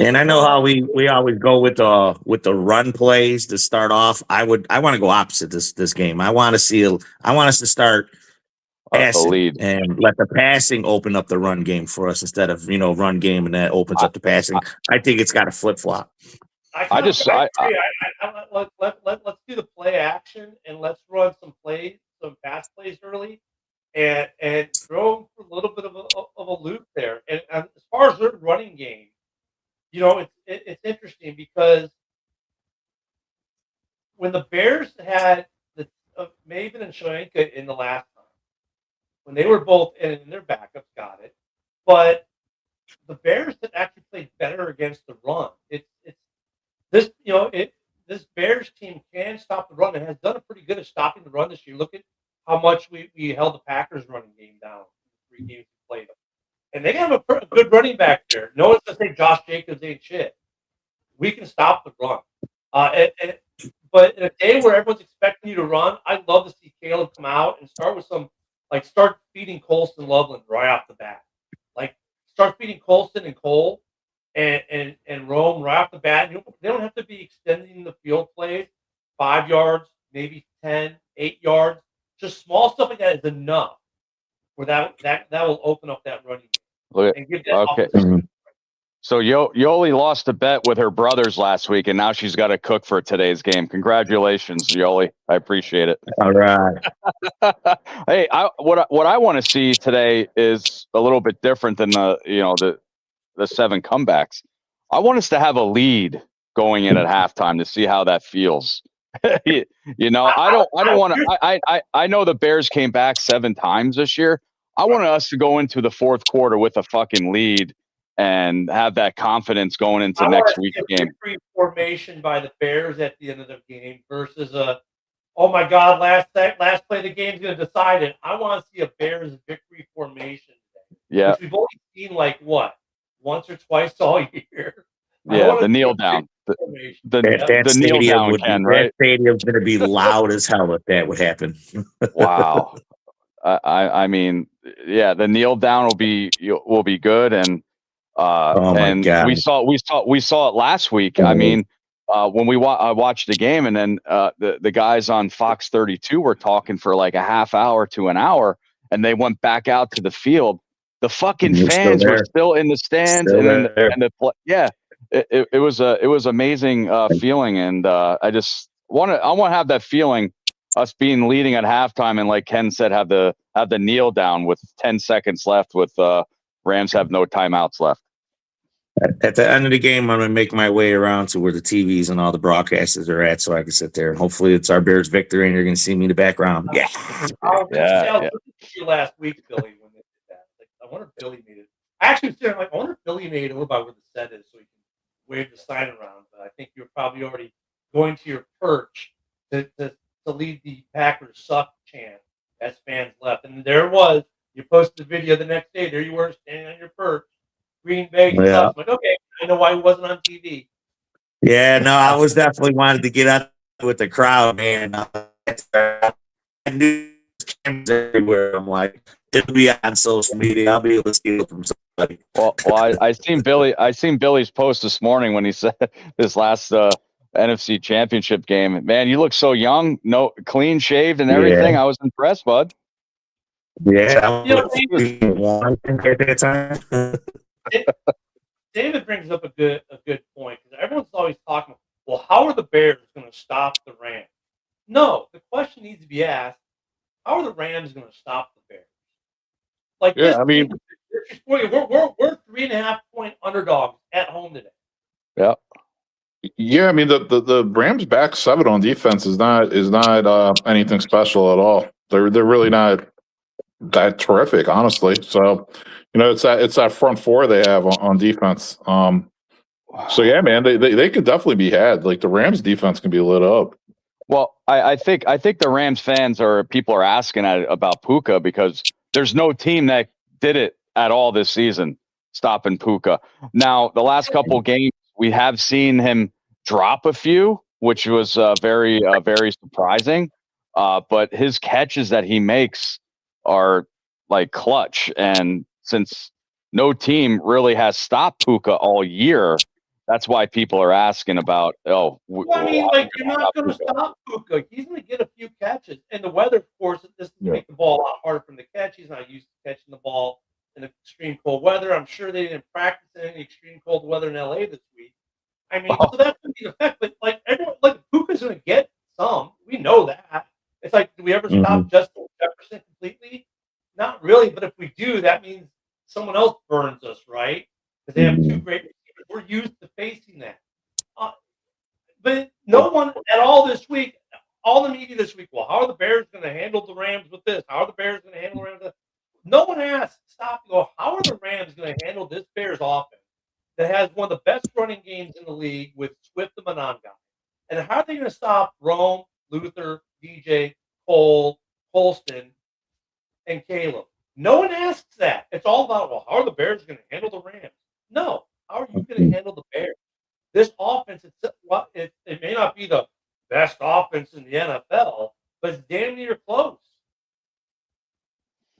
And I know how we always go with the run plays to start off. I want to go opposite this game. I want us to start passing and let the passing open up the run game for us instead of run game and that opens up the passing. I think it's got to flip flop. Let's do the play action and let's run some pass plays early, and throw for a little bit of a loop there. And as far as their running game, it's interesting because when the Bears had the Maven and Shoenka in the last time, when they were both in and their backups got it, but the Bears had actually played better against the run. This Bears team can stop the run and has done a pretty good at stopping the run this year. Look at how much we held the Packers running game down in 3 games we played them. And they have a good running back there. No one's going to say Josh Jacobs ain't shit. We can stop the run. But in a day where everyone's expecting you to run, I'd love to see Caleb come out and start with start feeding Colston Loveland right off the bat. Start feeding Colston and Cole and Rome right off the bat. They don't have to be extending the field plays 5 yards, maybe 10, 8 yards. Just small stuff like that is enough where that will open up that running game and give that okay. So Yoli lost a bet with her brothers last week, and now she's got to cook for today's game. Congratulations, Yoli. I appreciate it. All right. Hey, what I want to see today is a little bit different than the 7 comebacks. I want us to have a lead going in at halftime to see how that feels. I don't want to. I know the Bears came back 7 times this year. I want us to go into the fourth quarter with a fucking lead and have that confidence going into next week's game. Victory formation by the Bears at the end of the game versus oh my God, last play of the game's going to decide it. I want to see a Bears victory formation today, Yeah, which we've only seen like what, once or twice all year. Yeah, the kneel down. The kneel down, Ken, right? That stadium's going to be loud as hell if that would happen. Wow. I mean, yeah, the kneel down will be good, and Oh my and God. we saw it last week. I mean, when I watched the game, and then the guys on Fox 32 were talking for like a half hour to an hour, and they went back out to the field. The fucking fans were still in the stands, It was amazing feeling, and I want to have that feeling, us being leading at halftime, and like Ken said, have the kneel down with 10 seconds left, with Rams have no timeouts left. At the end of the game, I'm going to make my way around to where the TVs and all the broadcasters are at, so I can sit there. And hopefully, it's our Bears victory, and you're going to see me in the background. Yeah. Last week, Billy, when they did that, like, I wonder if Billy made it. I actually was there, like, I wonder if Billy made it over by where the set is, so he can wave the sign around. But I think you're probably already going to your perch to lead the Packers suck chant as fans left. And there was, you posted the video the next day. There you were standing on your perch. Green Bay sucks. I'm like, okay, I know why he wasn't on TV. Yeah, no, I was definitely wanted to get out with the crowd, man. I knew cameras everywhere. I'm like, it'll be on social media. I'll be able to steal it from somebody. Well, I seen Billy's post this morning when he said this last NFC Championship game. Man, you look so young, no clean shaved and everything. I was impressed, bud. Yeah, at that time. David brings up a good point, because everyone's always talking, well, how are the Bears going to stop the Rams? No, the question needs to be asked, how are the Rams going to stop the Bears? Like, yeah, I mean, we're 3.5 point underdogs at home today. Yeah. Yeah, I mean the Rams back seven on defense is not anything special at all. They're really not that terrific, honestly. So, it's that front four they have on defense. So yeah, man, they could definitely be had. Like, the Rams defense can be lit up. Well, I think the Rams fans people are asking about Puka, because there's no team that did it at all this season, stopping Puka. Now, the last couple games, we have seen him drop a few, which was very surprising. But his catches that he makes are like clutch, and since no team really has stopped Puka all year, that's why people are asking about. I mean, like, you're not going to stop Puka. He's going to get a few catches, and the weather, of course, this will make the ball a lot harder for him to catch. He's not used to catching the ball in extreme cold weather. I'm sure they didn't practice in any extreme cold weather in LA this week. I mean, so that's going to be the effect. But like, everyone, like, Puka's going to get some. We know that. It's like, do we ever stop Justin Jefferson completely? Not really. But if we do, that means someone else burns us, right? Because they have two great receivers. We're used to facing that. But no one at all this week, all the media this week, well, how are the Bears going to handle the Rams with this? How are the Bears going to handle the Rams with this? No one asked, stop, and go, how are the Rams going to handle this Bears offense that has one of the best running games in the league with Swift the Mononga? And how are they going to stop Rome, Luther, DJ, Cole, Colston, and Caleb? No one asks that. It's all about, well, how are the Bears going to handle the Rams? No. How are you going to handle the Bears? This offense, it may not be the best offense in the NFL, but it's damn near close.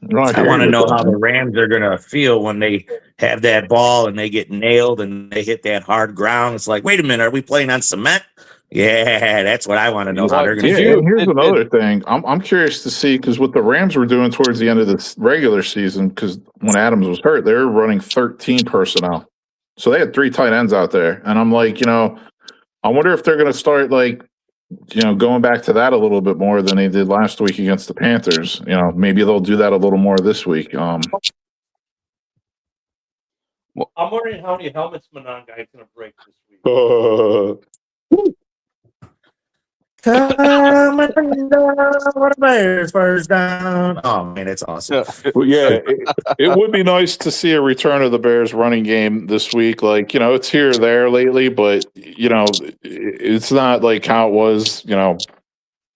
I want to know how the Rams are going to feel when they have that ball and they get nailed and they hit that hard ground. It's like, wait a minute, are we playing on cement? Yeah, that's what I want to know. How they're going to feel. Here's another thing. I'm curious to see, because what the Rams were doing towards the end of this regular season, because when Adams was hurt, they were running 13 personnel. So they had 3 tight ends out there. And I'm like, I wonder if they're going to start, like, going back to that a little bit more than they did last week against the Panthers. Maybe they'll do that a little more this week. I'm wondering how many helmets Mononga is going to break this week. Coming down the Bears first down. Oh man, it's awesome. Well, yeah, it would be nice to see a return of the Bears running game this week. Like, it's here or there lately, but it's not like how it was,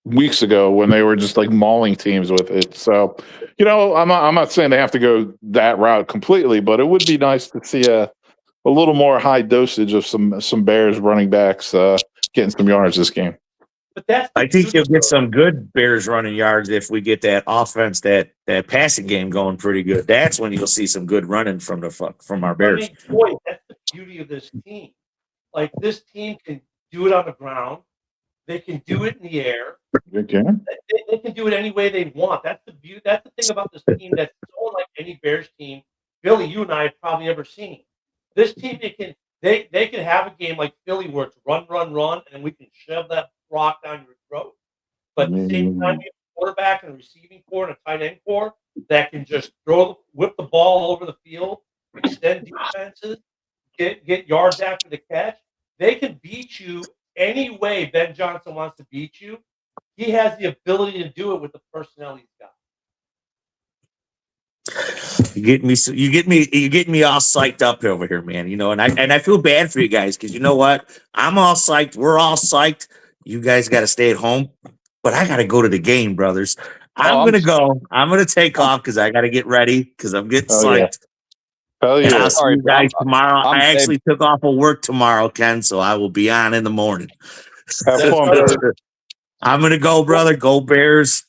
weeks ago when they were just like mauling teams with it. So, I'm not saying they have to go that route completely, but it would be nice to see a little more high dosage of some Bears running backs getting some yards this game. But I think you'll get some good Bears running yards if we get that offense, that passing game going pretty good. That's when you'll see some good running from our Bears. I mean, boy, that's the beauty of this team. Like, this team can do it on the ground. They can do it in the air. They can. They can do it any way they want. That's the beauty. That's the thing about this team that's so unlike any Bears team, Billy, you and I have probably ever seen. This team, they can have a game like Philly where it's run, and we can shove that rock down your throat. But at the same time, you have a quarterback and a receiving core and a tight end core that can just whip the ball all over the field, extend defenses, get yards after the catch. They can beat you any way Ben Johnson wants to beat you. He has the ability to do it with the personnel he's got. You get me all psyched up over here, man. And I feel bad for you guys because you know what? I'm all psyched. We're all psyched. You guys got to stay at home, but I got to go to the game, brothers. I'm gonna go. I'm gonna take off because I got to get ready because I'm getting psyched. Hell yeah. And I'll see you guys tomorrow. I'm I actually took off of work tomorrow, Ken, so I will be on in the morning. Have fun, brother. I'm gonna go, brother. Go Bears.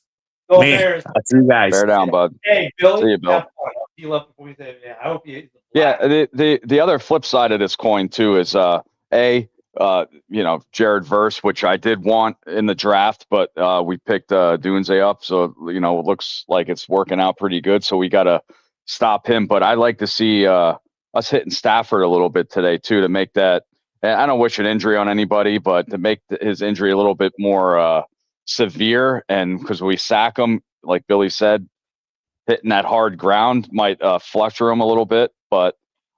Go Man, Bears. I'll see you guys. Bear down, bud. Hey, Billy. See you, Bill. Have fun. I'll see you up before we say, yeah, I hope you. Yeah, the other flip side of this coin too is Jared Verse, which I did want in the draft, but we picked Dunze up, so it looks like it's working out pretty good. So we got to stop him. But I like to see us hitting Stafford a little bit today too to make that. I don't wish an injury on anybody, but to make his injury a little bit more severe, and because we sack him, like Billy said, hitting that hard ground might fluster him a little bit. But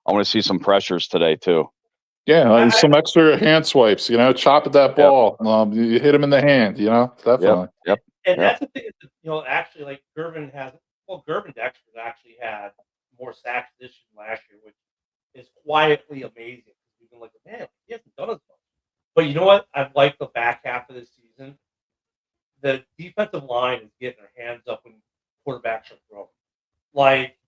I want to see some pressures today too. Yeah, some extra hand swipes, chop at that ball. You hit him in the hand, definitely. Yep. And that's the thing, actually, like Gervin Dexter actually had more sacks this year than last year, which is quietly amazing. We've been like, man, he hasn't done as much. But you know what? I've liked the back half of this season. The defensive line is getting their hands up when quarterbacks are throwing. Like,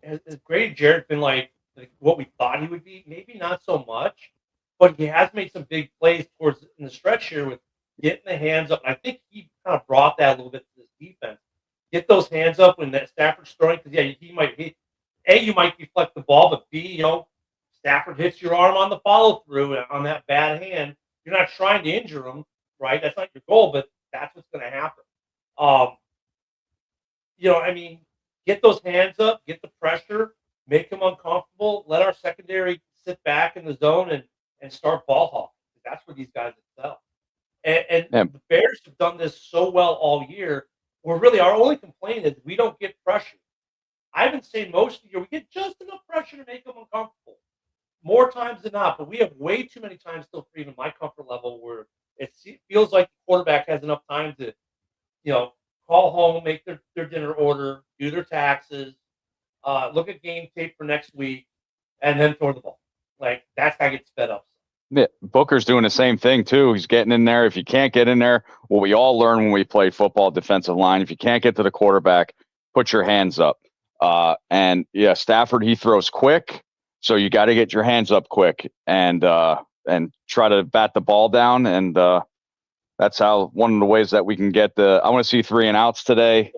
has Grady Jarrett been like what we thought he would be? Maybe not so much, but he has made some big plays towards in the stretch here with getting the hands up. I think he kind of brought that a little bit to this defense. Get those hands up when that Stafford's throwing, because you might deflect the ball, but B, Stafford hits your arm on the follow through on that bad hand. You're not trying to injure him, right? That's not your goal, but that's what's going to happen. Get those hands up, get the pressure, make them uncomfortable, let our secondary sit back in the zone and start ball hawking. That's where these guys excel. And the Bears have done this so well all year, where really our only complaint is we don't get pressure. I've been saying most of the year we get just enough pressure to make them uncomfortable. More times than not, but we have way too many times still for even my comfort level where it feels like the quarterback has enough time to, call home, make their dinner order, do their taxes, look at game tape for next week, and then throw the ball. Like, that's how I get sped up. Yeah, Booker's doing the same thing too. He's getting in there. If you can't get in there, what we all learned when we played football, defensive line, if you can't get to the quarterback, put your hands up. Stafford, he throws quick, so you got to get your hands up quick and try to bat the ball down. And that's how one of the ways that we can get I want to see 3 and outs today.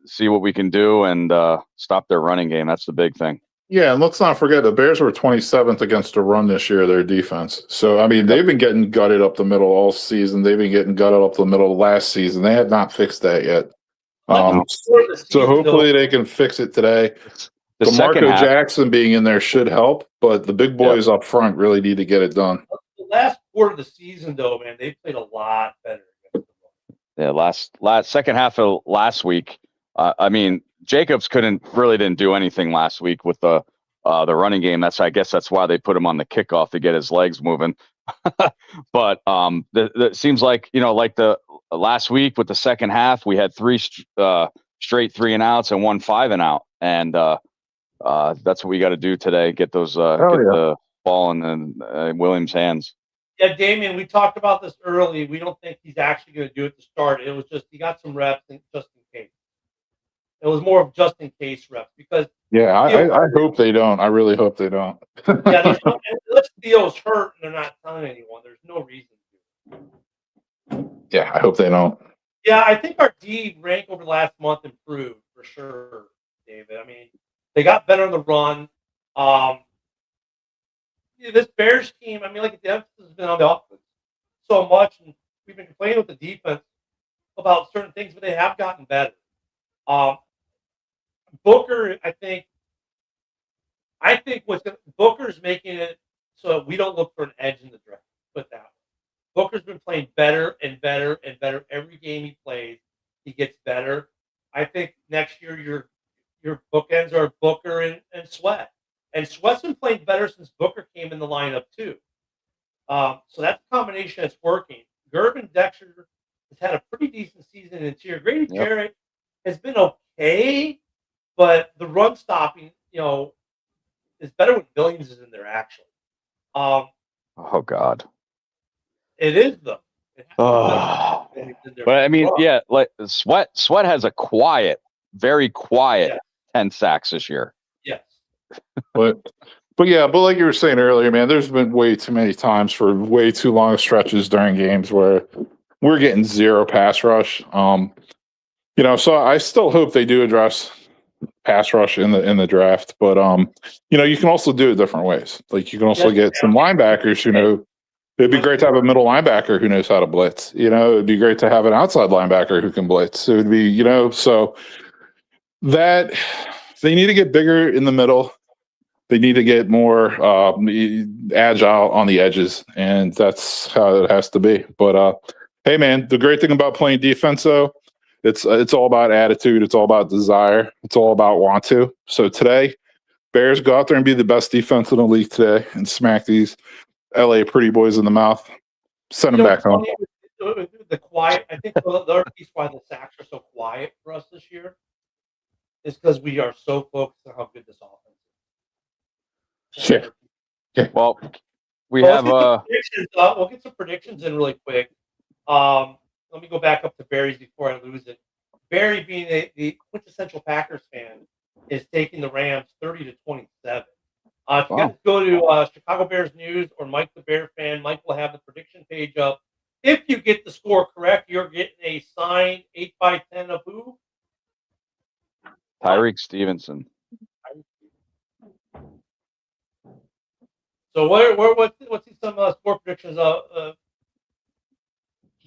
See what we can do and stop their running game. That's the big thing. Yeah, and let's not forget the Bears were 27th against the run this year, their defense. So, they've been getting gutted up the middle all season. They've been getting gutted up the middle last season. They had not fixed that yet. So hopefully they can fix it today. DeMarco Jackson being in there should help, but the big boys up front really need to get it done. The last quarter of the season, though, man, they played a lot better. Yeah, second half of last week. Jacobs didn't do anything last week with the running game. I guess that's why they put him on the kickoff to get his legs moving. But the seems like, like the last week with the second half, we had three straight 3-and-outs and 1 5-and-out, and that's what we got to do today. Get those the ball in Williams' hands. Yeah, Damian, we talked about this early. We don't think he's actually going to do it to start. It was just he got some reps just in case. It was more of just in case reps because I hope they don't. I really hope they don't. there's no, unless Theo's hurt and they're not telling anyone. There's no reason to. Yeah, I hope they don't. Yeah, I think our D rank over the last month improved for sure, David. I mean, they got better on the run. This Bears team, I mean, like the emphasis has been on the offense so much, and we've been complaining with the defense about certain things, but they have gotten better. Booker, I think Booker's making it so we don't look for an edge in the draft. Put that way. Booker's been playing better and better and better every game he plays. He gets better. I think next year your bookends are Booker and Sweat. And Sweat's been playing better since Booker came in the lineup too. So that's a combination that's working. Gervin Dexter has had a pretty decent season in interior. Grady Jarrett has been okay, but the run stopping, is better when Williams is in there actually. Oh God. It is though. But I mean, like Sweat has a very quiet 10 sacks this year. Yes. But like you were saying earlier, man, there's been way too many times for way too long stretches during games where we're getting zero pass rush. So I still hope they do address pass rush in the draft, but you can also do it different ways. Like you can also get some linebackers who it'd be great to have a middle linebacker who knows how to blitz. It'd be great to have an outside linebacker who can blitz. It would be, so that they need to get bigger in the middle. They need to get more agile on the edges, and that's how it has to be. But hey, man, the great thing about playing defense, though, it's all about attitude. It's all about desire. It's all about want to. So today, Bears go out there and be the best defense in the league today and smack these LA pretty boys in the mouth. Send them back home. The quiet. I think the other piece why the sacks are so quiet for us this year is because we are so focused on how good this offense is. Yeah. Well, we'll get some predictions in really quick. Let me go back up to Barry's before I lose it. Barry, being the quintessential Packers fan, is taking the Rams 30-27. If you guys go to Chicago Bears News or Mike the Bear fan, Mike will have the prediction page up. If you get the score correct, you're getting a signed 8x10 of who? Tyreek Stevenson. So what's some score predictions?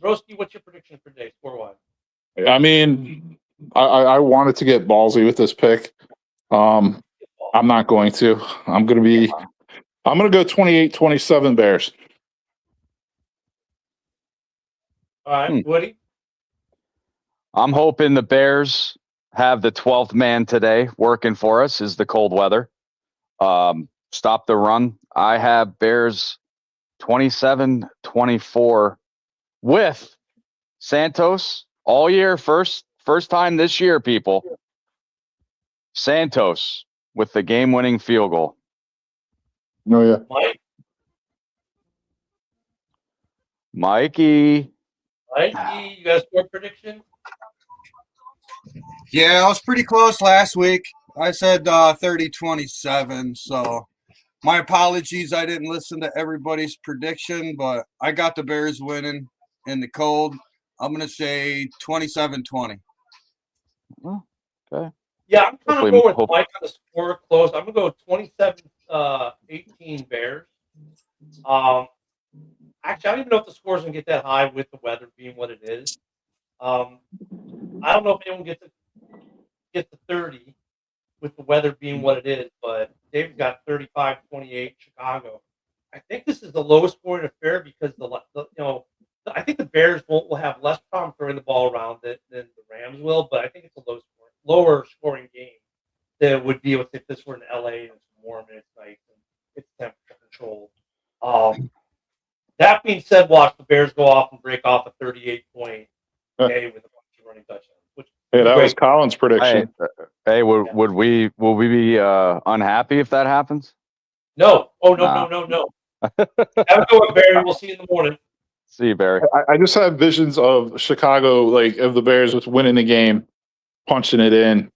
Broski, what's your prediction for today, score-wise? I mean, I wanted to get ballsy with this pick. I'm not going to. I'm going to go 28-27 Bears. All right, Woody? I'm hoping the Bears have the 12th man today working for us is the cold weather. Stop the run. I have Bears 27-24 with Santos all year. First time this year, people. Santos with the game-winning field goal. Oh, yeah. Mikey, you got a score prediction? Yeah, I was pretty close last week. I said 30-27, so my apologies. I didn't listen to everybody's prediction, but I got the Bears winning in the cold. I'm going to say 27-20. Okay. Yeah, I'm kind of going with Mike on the score close. I'm going to go 27-18 Bears. Actually, I don't even know if the score's going to get that high with the weather being what it is. I don't know if anyone gets to 30 with the weather being what it is, but Dave's got 35-28 Chicago. I think this is the lowest scoring affair because I think the Bears will have less problem throwing the ball around than the Rams will, but I think it's a lower scoring game than it would be if this were in LA and it's warm and it's nice and it's temperature controlled. That being said, watch the Bears go off and break off a 38-point day with a bunch of running touchdowns. Hey, that was Colin's prediction. Hey, would we be unhappy if that happens? No. Oh, no. Have a good one, Barry. We'll see you in the morning. See you, Barry. I just have visions of Chicago, like of the Bears just winning the game, punching it in,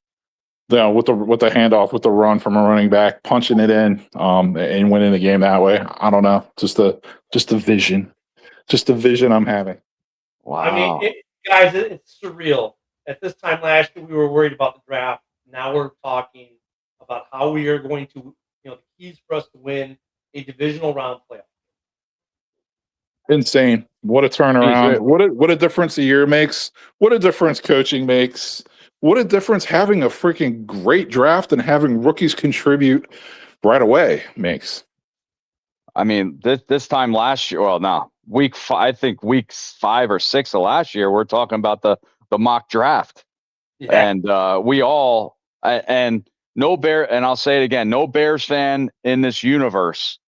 with the handoff, with the run from a running back, punching it in, and winning the game that way. I don't know, just a vision, I'm having. Wow. I mean, guys, it's surreal. At this time last year, we were worried about the draft. Now we're talking about how we are going to, the keys for us to win a divisional round playoff. Insane! What a turnaround! What a difference a year makes! What a difference coaching makes! What a difference having a freaking great draft and having rookies contribute right away makes. I mean, this time last year, well, no, I think weeks 5 or 6 of last year, we're talking about the mock draft, and we all and no Bear, and I'll say it again, no Bears fan in this universe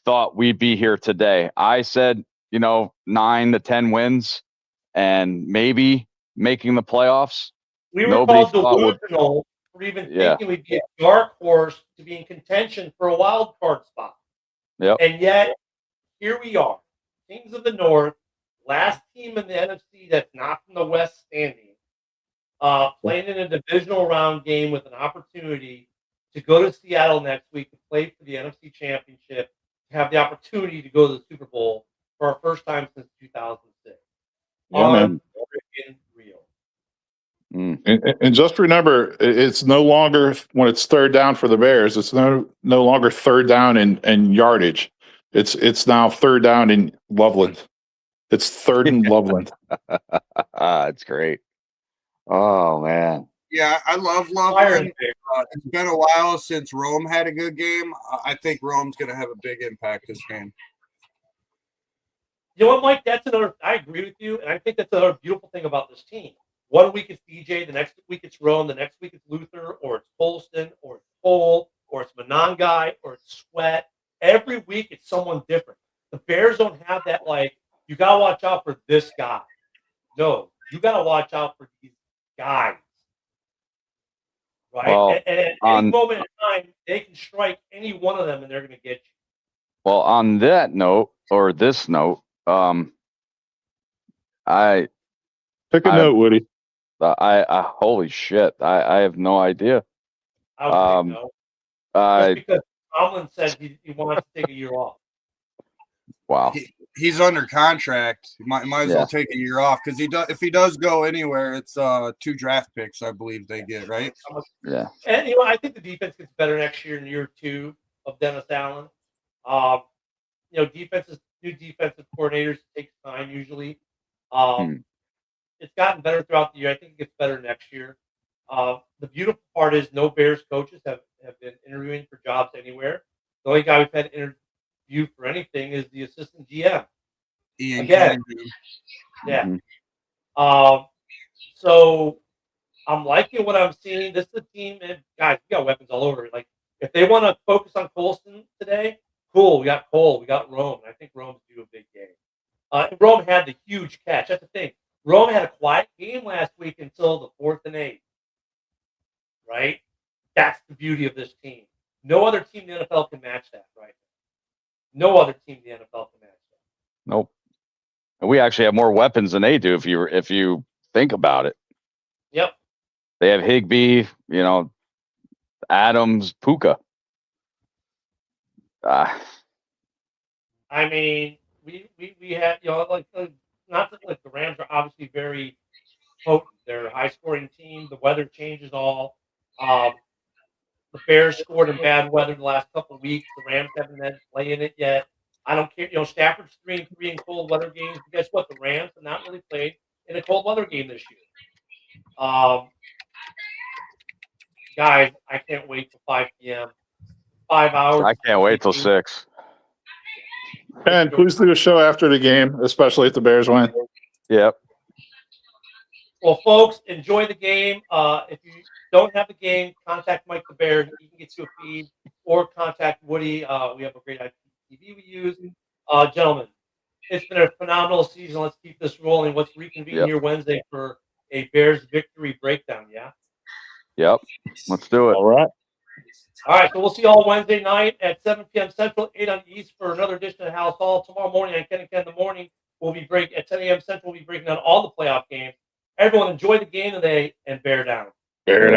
thought we'd be here today. I said, 9 to 10 wins and maybe making the playoffs. We were called delusional for even thinking we'd be a dark horse to be in contention for a wild card spot. Yep. And yet, here we are, Kings of the North, last team in the NFC that's not from the West standing, playing in a divisional round game with an opportunity to go to Seattle next week to play for the NFC Championship, to have the opportunity to go to the Super Bowl for our first time since 2006. Yeah, man. Real. And just remember, it's no longer when it's third down for the Bears. It's no longer third down in yardage. It's now third down in Loveland. It's third in Loveland. It's great. Oh man. Yeah, I love Loveland. It's been a while since Rome had a good game. I think Rome's going to have a big impact this game. You know what, Mike? I agree with you, and I think that's another beautiful thing about this team. 1 week it's DJ, the next week it's Rome, the next week it's Luther, or it's Colston, or it's Cole, or it's Monangai, or it's Sweat. Every week it's someone different. The Bears don't have that, you got to watch out for this guy. No, you got to watch out for these guys. Right? Well, and at any moment in time, they can strike any one of them, and they're going to get you. Well, on that note, or this note, I pick a note, Woody. I holy shit, I have no idea. I would know. Just because Tomlin said he wants to take a year off. Wow. He's under contract. He might as well take a year off because if he does go anywhere, it's 2 draft picks, I believe they get, right? Yeah. And I think the defense gets better next year in year 2 of Dennis Allen. New defensive coordinators take time usually. It's gotten better throughout the year. I think it gets better next year. The beautiful part is no Bears coaches have been interviewing for jobs anywhere. The only guy we've had interview for anything is the assistant GM. Ian again. Kennedy. Yeah. So I'm liking what I'm seeing. This is a team, and guys, we got weapons all over. If they want to focus on Colston today, cool. We got Cole. We got Rome. I think Rome's due a big game. Rome had the huge catch. That's the thing. Rome had a quiet game last week until the 4th and 8th. Right? That's the beauty of this team. No other team in the NFL can match that, right? No other team in the NFL can match that. Nope. And we actually have more weapons than they do if you think about it. Yep. They have Higbee, Adams, Puka. I mean, we had not that the Rams are obviously very potent. They're a high scoring team. The weather changes all. The Bears scored in bad weather the last couple of weeks. The Rams haven't been playing it yet. I don't care. Stafford's 3-3 in cold weather games. But guess what? The Rams have not really played in a cold weather game this year. Guys, I can't wait till 5 p.m. 5 hours. I can't wait till 6. And please do a show after the game, especially if the Bears win. Yep. Well, folks, enjoy the game. If you don't have the game, contact Mike the Bear. He can get you a feed, or contact Woody. We have a great IPTV we use. Gentlemen, it's been a phenomenal season. Let's keep this rolling. Let's reconvene here Wednesday for a Bears victory breakdown. Yeah. Yep. Let's do it. All right. All right. So we'll see you all Wednesday night at 7 p.m. Central, 8 on East for another edition of Halas Hall. Tomorrow morning on Ken and Ken in the morning, we'll be at 10 a.m. Central. We'll be breaking down all the playoff games. Everyone enjoy the game today and bear down. Bear down.